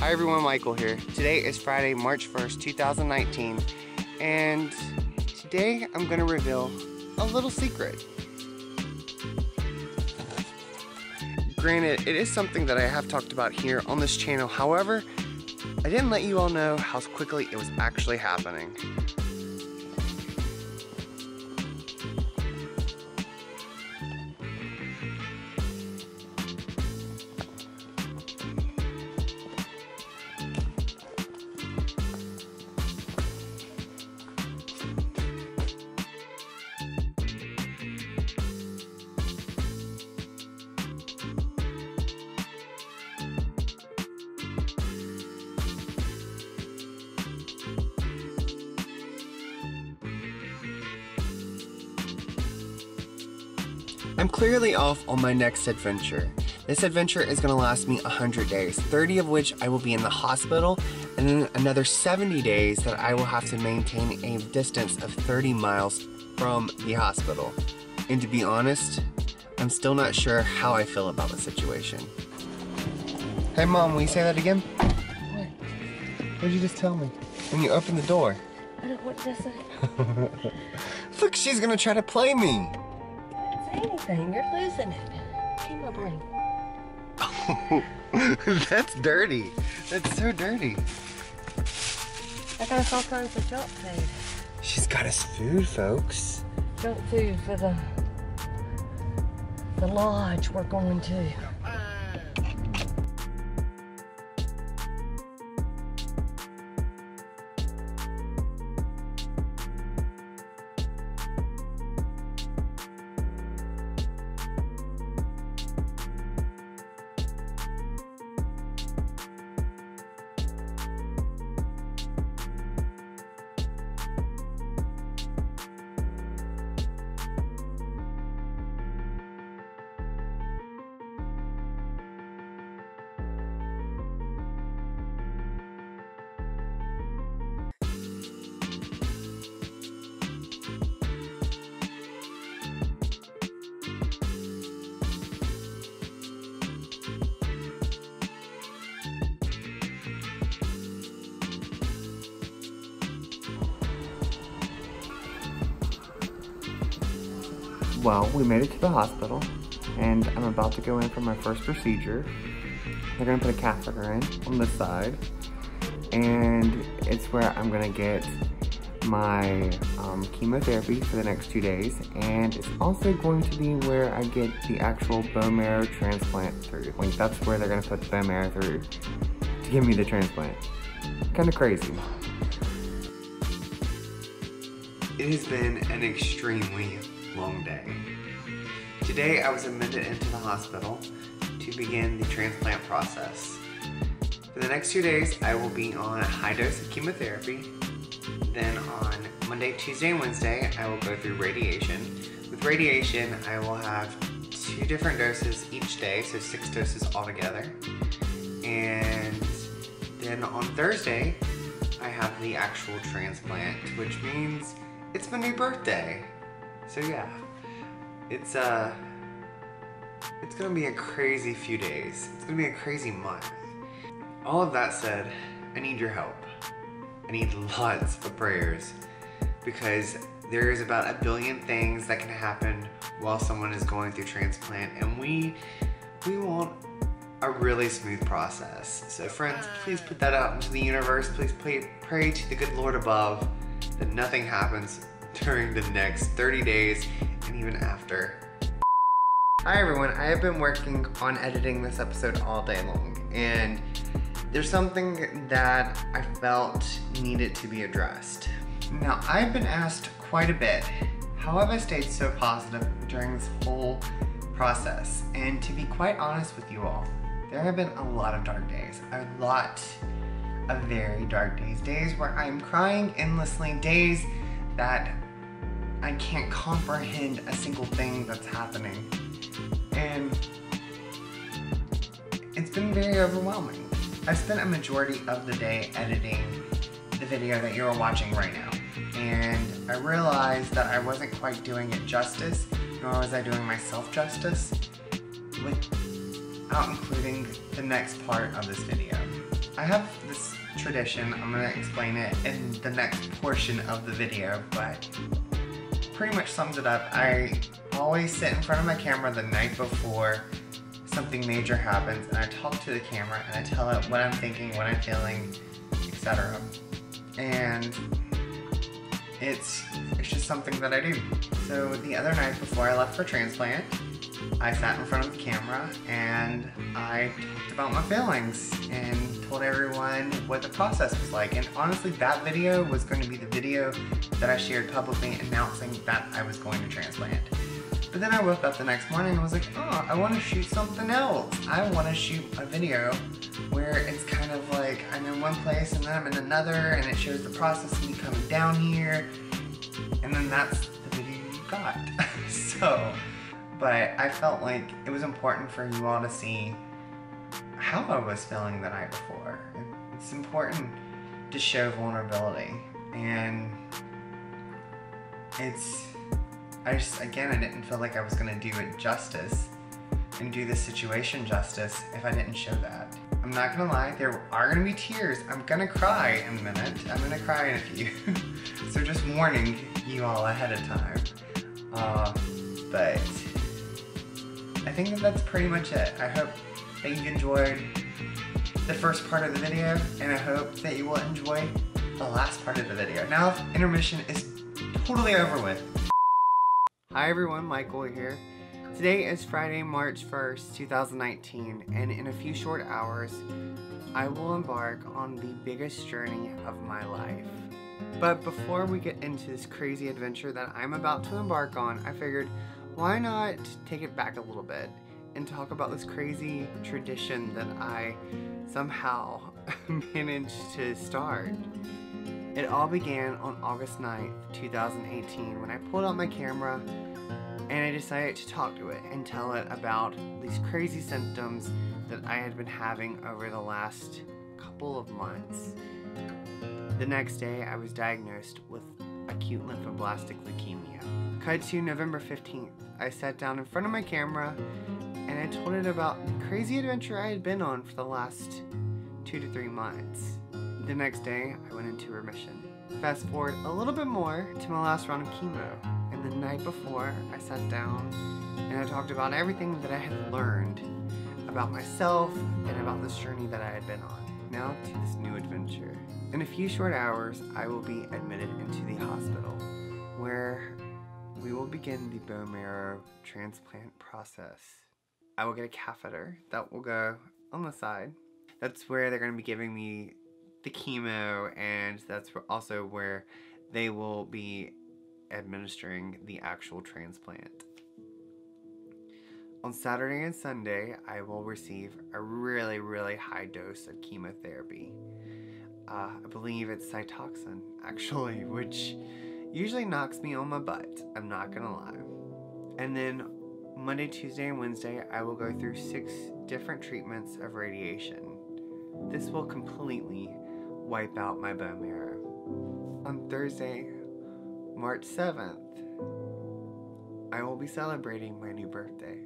Hi everyone, Michael here. Today is Friday, March 1st, 2019, and today I'm going to reveal a little secret. Granted, it is something that I have talked about here on this channel. However, I didn't let you all know how quickly it was actually happening. I'm clearly off on my next adventure. This adventure is going to last me 100 days, 30 of which I will be in the hospital, and then another 70 days that I will have to maintain a distance of 30 miles from the hospital. And to be honest, I'm still not sure how I feel about the situation. Hey Mom, will you say that again? What? What did you just tell me? When you opened the door. I don't want to say. Look, she's going to try to play me. Anything, you're losing it. Keep my brain. Oh, that's dirty. That's so dirty. I got us all kinds of junk food. She's got us food, folks. Junk food for the lodge we're going to. Well, we made it to the hospital, and I'm about to go in for my first procedure. They're gonna put a catheter in on this side, and it's where I'm gonna get my chemotherapy for the next 2 days, and it's also going to be where I get the actual bone marrow transplant through. Like, that's where they're gonna put the bone marrow through to give me the transplant. Kinda crazy. It has been an extremely long day. Today I was admitted into the hospital to begin the transplant process. For the next 2 days I will be on a high dose of chemotherapy. Then on Monday, Tuesday, and Wednesday I will go through radiation. With radiation I will have 2 different doses each day, so 6 doses altogether. And then on Thursday I have the actual transplant, which means it's my new birthday. So yeah, it's gonna be a crazy few days. It's gonna be a crazy month. All of that said, I need your help. I need lots of prayers, because there is about 1 billion things that can happen while someone is going through transplant, and we want a really smooth process. So friends, please put that out into the universe. Please pray to the good Lord above that nothing happens during the next 30 days and even after. Hi everyone, I have been working on editing this episode all day long, and there's something that I felt needed to be addressed. Now, I've been asked quite a bit, how have I stayed so positive during this whole process? And to be quite honest with you all, there have been a lot of dark days, a lot of very dark days, days where I'm crying endlessly, days that I can't comprehend a single thing that's happening. And it's been very overwhelming. I've spent a majority of the day editing the video that you're watching right now, and I realized that I wasn't quite doing it justice, nor was I doing myself justice without including the next part of this video. I have this tradition, I'm gonna explain it in the next portion of the video, but pretty much sums it up. I always sit in front of my camera the night before something major happens, and I talk to the camera and I tell it what I'm thinking, what I'm feeling, etc. And it's just something that I do. So the other night before I left for transplant, I sat in front of the camera and I talked about my feelings and told everyone what the process was like. And honestly, that video was going to be the video that I shared publicly announcing that I was going to transplant. But then I woke up the next morning and was like, oh, I want to shoot something else. I want to shoot a video where it's kind of like I'm in one place and then I'm in another, and it shows the process of me coming down here, and then that's the video you got. But I felt like it was important for you all to see how I was feeling the night before. It's important to show vulnerability, and again, I didn't feel like I was gonna do it justice and do the situation justice if I didn't show that. I'm not gonna lie, there are gonna be tears. I'm gonna cry in a minute. I'm gonna cry in a few. So just warning you all ahead of time. But I think that's pretty much it. I hope that you enjoyed the first part of the video, and I hope that you will enjoy the last part of the video. Now intermission is totally over with. Hi everyone, Michael here. Today is Friday, March 1st, 2019, and in a few short hours, I will embark on the biggest journey of my life. But before we get into this crazy adventure that I'm about to embark on, I figured, why not take it back a little bit and talk about this crazy tradition that I somehow managed to start. It all began on August 9th, 2018, when I pulled out my camera and I decided to talk to it and tell it about these crazy symptoms that I had been having over the last couple of months. The next day, I was diagnosed with acute lymphoblastic leukemia. Cut to November 15th, I sat down in front of my camera and I told it about the crazy adventure I had been on for the last 2 to 3 months. The next day, I went into remission. Fast forward a little bit more to my last round of chemo, and the night before, I sat down and I talked about everything that I had learned about myself and about this journey that I had been on. Now to this new adventure. In a few short hours, I will be admitted into the hospital, where we will begin the bone marrow transplant process. I will get a catheter that will go on the side. That's where they're going to be giving me the chemo, and that's also where they will be administering the actual transplant. On Saturday and Sunday, I will receive a really, really high dose of chemotherapy. I believe it's Cytoxan, actually, which usually knocks me on my butt, I'm not gonna lie. And then Monday, Tuesday, and Wednesday, I will go through 6 different treatments of radiation. This will completely wipe out my bone marrow. On Thursday, March 7th, I will be celebrating my new birthday.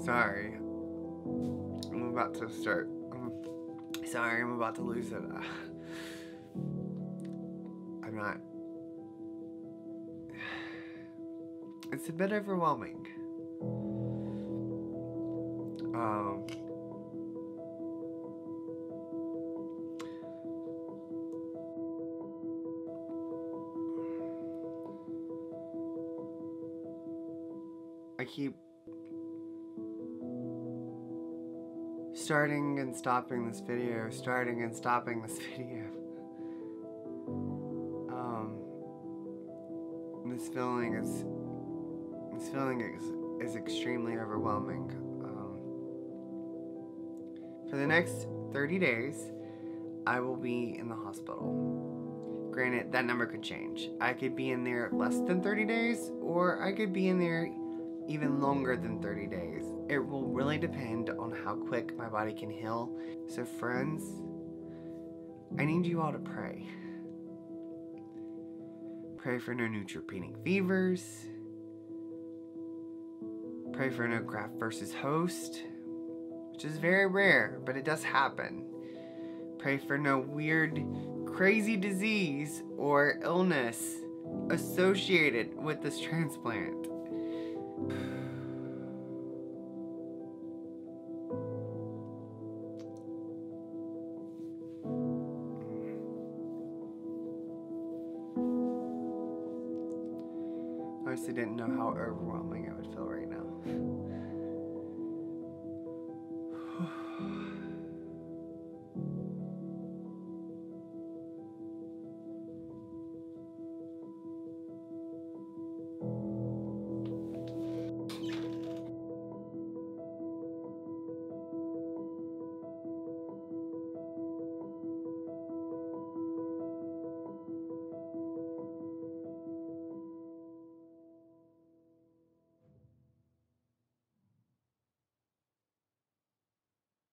Sorry. I'm about to start. Sorry, I'm about to lose it. I'm not. It's a bit overwhelming. I keep starting and stopping this video, This feeling is extremely overwhelming. For the next 30 days, I will be in the hospital. Granted, that number could change. I could be in there less than 30 days, or I could be in there even longer than 30 days. It will really depend on how quick my body can heal. So friends, I need you all to pray. Pray for no neutropenic fevers. Pray for no graft versus host, which is very rare, but it does happen. Pray for no weird, crazy disease or illness associated with this transplant. I honestly didn't know how overwhelming I would feel right now.